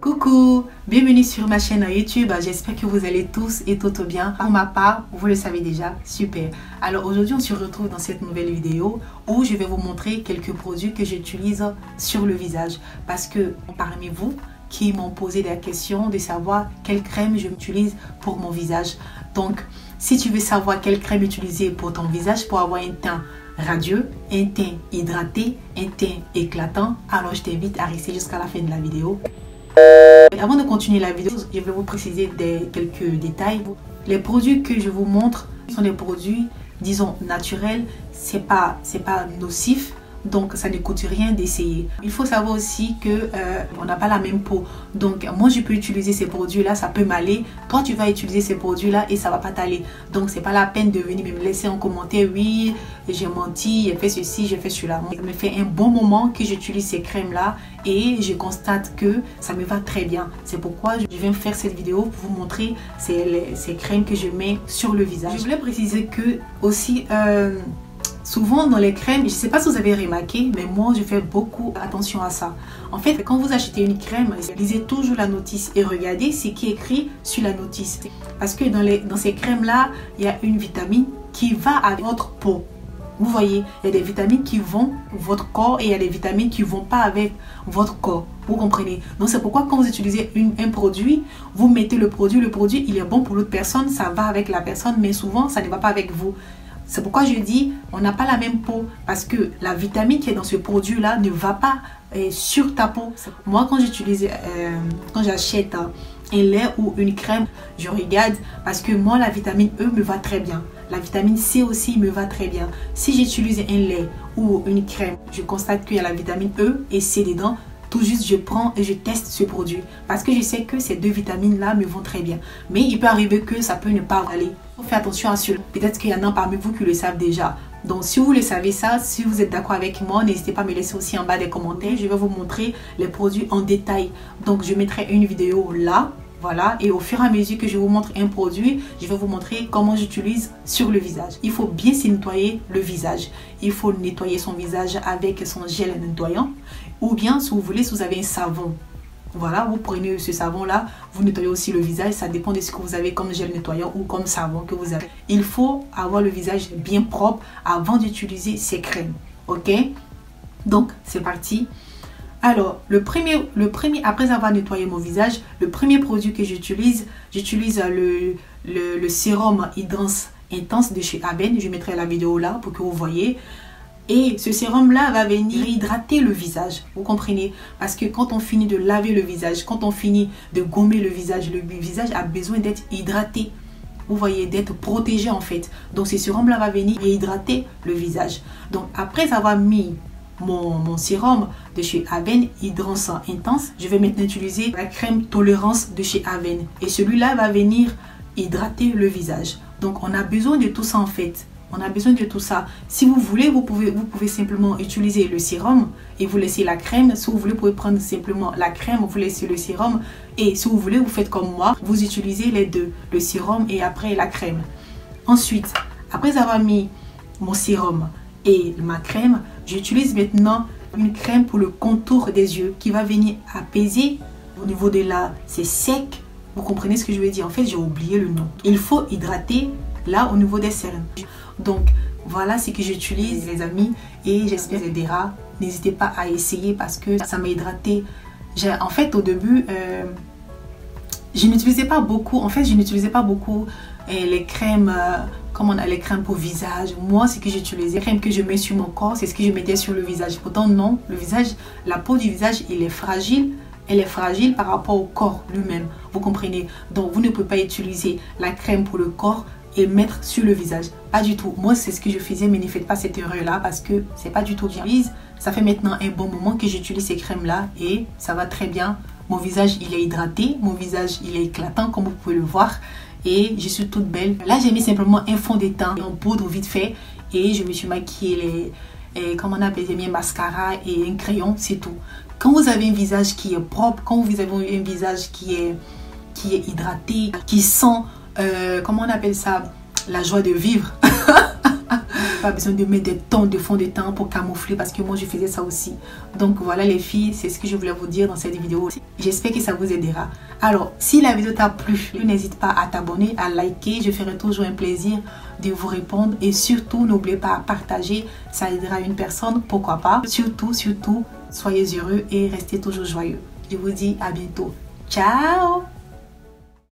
Coucou, bienvenue sur ma chaîne YouTube. J'espère que vous allez tous et toutes bien. Pour ma part, vous le savez déjà, super. Alors aujourd'hui on se retrouve dans cette nouvelle vidéo où je vais vous montrer quelques produits que j'utilise sur le visage. Parce que parmi vous qui m'ont posé la question de savoir quelle crème j'utilise pour mon visage. Donc si tu veux savoir quelle crème utiliser pour ton visage pour avoir un teint radieux, un teint hydraté, un teint éclatant, alors je t'invite à rester jusqu'à la fin de la vidéo. Avant de continuer la vidéo, je vais vous préciser quelques détails. Les produits que je vous montre sont des produits, disons, naturels. C'est pas nocif. Donc ça ne coûte rien d'essayer. Il faut savoir aussi que on n'a pas la même peau. Donc moi je peux utiliser ces produits là, ça peut m'aller. Toi tu vas utiliser ces produits là et ça va pas t'aller. Donc c'est pas la peine de venir me laisser en commentaire. Oui, j'ai menti, j'ai fait ceci, j'ai fait cela. Ça me fait un bon moment que j'utilise ces crèmes là et je constate que ça me va très bien. C'est pourquoi je viens faire cette vidéo pour vous montrer ces crèmes que je mets sur le visage. Je voulais préciser que aussi souvent dans les crèmes, je ne sais pas si vous avez remarqué, mais moi je fais beaucoup attention à ça. En fait, quand vous achetez une crème, lisez toujours la notice et regardez ce qui est écrit sur la notice. Parce que dans ces crèmes-là, il y a une vitamine qui va avec votre peau. Vous voyez, il y a des vitamines qui vont votre corps et il y a des vitamines qui ne vont pas avec votre corps. Vous comprenez? Donc c'est pourquoi quand vous utilisez un produit, vous mettez le produit il est bon pour l'autre personne, ça va avec la personne, mais souvent ça ne va pas avec vous. C'est pourquoi je dis, on n'a pas la même peau parce que la vitamine qui est dans ce produit-là ne va pas sur ta peau. Moi, quand j'achète un lait ou une crème, je regarde parce que moi, la vitamine E me va très bien. La vitamine C aussi me va très bien. Si j'utilise un lait ou une crème, je constate qu'il y a la vitamine E et C dedans. Tout juste, je prends et je teste ce produit parce que je sais que ces deux vitamines-là me vont très bien. Mais il peut arriver que ça peut ne pas aller. Il faut faire attention à cela. Peut-être qu'il y en a parmi vous qui le savent déjà. Donc, si vous le savez ça, si vous êtes d'accord avec moi, n'hésitez pas à me laisser aussi en bas des commentaires. Je vais vous montrer les produits en détail. Donc, je mettrai une vidéo là. Voilà, et au fur et à mesure que je vous montre un produit, je vais vous montrer comment j'utilise sur le visage. Il faut bien se nettoyer le visage. Il faut nettoyer son visage avec son gel nettoyant. Ou bien, si vous voulez, si vous avez un savon, voilà, vous prenez ce savon-là, vous nettoyez aussi le visage. Ça dépend de ce que vous avez comme gel nettoyant ou comme savon que vous avez. Il faut avoir le visage bien propre avant d'utiliser ces crèmes. Ok? Donc, c'est parti. Alors, le premier, après avoir nettoyé mon visage, le premier produit que j'utilise le sérum Hydrance Intense de chez Aben. Je mettrai la vidéo là pour que vous voyez. Et ce sérum là va venir hydrater le visage. Vous comprenez? Parce que quand on finit de laver le visage, quand on finit de gommer le visage a besoin d'être hydraté. Vous voyez, d'être protégé en fait. Donc ce sérum là va venir hydrater le visage. Donc après avoir mis mon sérum de chez Aven Hydrance Intense, je vais maintenant utiliser la crème Tolérance de chez Aven et celui-là va venir hydrater le visage. Donc on a besoin de tout ça en fait. On a besoin de tout ça. Si vous voulez, vous pouvez simplement utiliser le sérum et vous laissez la crème. Si vous voulez, vous pouvez prendre simplement la crème, vous laissez le sérum. Et si vous voulez, vous faites comme moi, vous utilisez les deux, le sérum et après la crème. Ensuite, après avoir mis mon sérum et ma crème, j'utilise maintenant une crème pour le contour des yeux qui va venir apaiser au niveau de là. C'est sec. Vous comprenez ce que je veux dire? En fait, j'ai oublié le nom. Il faut hydrater là au niveau des cernes. Donc, voilà ce que j'utilise, les amis. Et j'espère que ça vous aidera. N'hésitez pas à essayer parce que ça m'a hydraté. En fait, au début, je n'utilisais pas beaucoup. En fait, je n'utilisais pas beaucoup les crèmes... Comme on a les crèmes pour visage. Moi, ce que j'utilisais, les crèmes que je mets sur mon corps, c'est ce que je mettais sur le visage. Pourtant, non, le visage, la peau du visage, il est fragile. Elle est fragile par rapport au corps lui-même. Vous comprenez? Donc, vous ne pouvez pas utiliser la crème pour le corps et mettre sur le visage. Pas du tout. Moi, c'est ce que je faisais, mais ne faites pas cette erreur-là parce que c'est pas du tout bien. Ça fait maintenant un bon moment que j'utilise ces crèmes-là et ça va très bien. Mon visage, il est hydraté. Mon visage, il est éclatant, comme vous pouvez le voir. Et je suis toute belle. Là, j'ai mis simplement un fond de teint en poudre vite fait. Et je me suis maquillée comment on appelle, j'ai mis un mascara et un crayon, c'est tout. Quand vous avez un visage qui est propre, quand vous avez un visage qui est hydraté, qui sent, comment on appelle ça, la joie de vivre. pas besoin de mettre des tons de fond de teint pour camoufler, parce que moi je faisais ça aussi. Donc voilà les filles, c'est ce que je voulais vous dire dans cette vidéo. J'espère que ça vous aidera. Alors si la vidéo t'a plu, n'hésite pas à t'abonner, à liker, je ferai toujours un plaisir de vous répondre. Et surtout n'oubliez pas à partager, ça aidera une personne, pourquoi pas. Surtout, soyez heureux et restez toujours joyeux. Je vous dis à bientôt. Ciao!